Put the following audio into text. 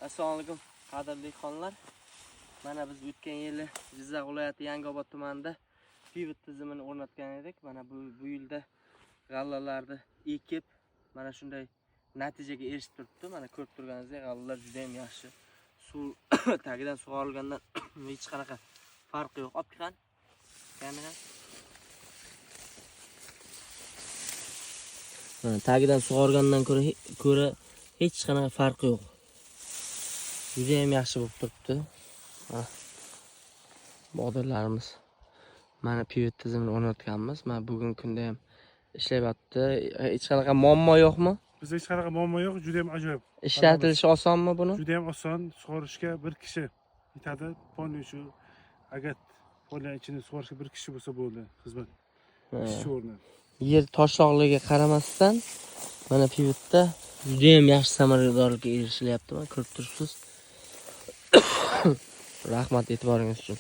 Assalomu alaykum qadrli xonlar. Mana biz o'tgan yili Jizzax viloyati Yangiobod tumanida pivot tizimini o'rnatgan edik. Mana bu yilda g'allalarni ekib, mana shunday natijaga erishib turibdi. Mana ko'rib turganingizdek, g'allalar juda ham yaxshi. Suv tagidan sug'orilgandan hech qanaqa farqi yo'q. Olib chiqan. Tagidan sug'organdan ko'ra hech qanaqa farqi yo'q. Juda ham yaxshi bo'lib turibdi. Bog'dorlarimiz mana pivot tizimini o'rnatganmiz. Mana bugungi kunda ham ishlayapti. Hech qanaqa muammo yo'qmi? Bizda hech qanaqa muammo yo'q, juda ham ajoyib. Ishlatilishi osonmi buni? Juda ham oson, sug'orishga bir kishi yetadi. Polni shu agat polning ichini sug'orishga bir kishi bo'lsa bo'ldi, xizmat. Kishi o'rni. Yer toshloqligiga qaramasdan mana pivotda juda ham yaxshi samaradorlikka erishilyapti. Mana ko'rib turibsiz. Rahmat e'tiboringiz uchun.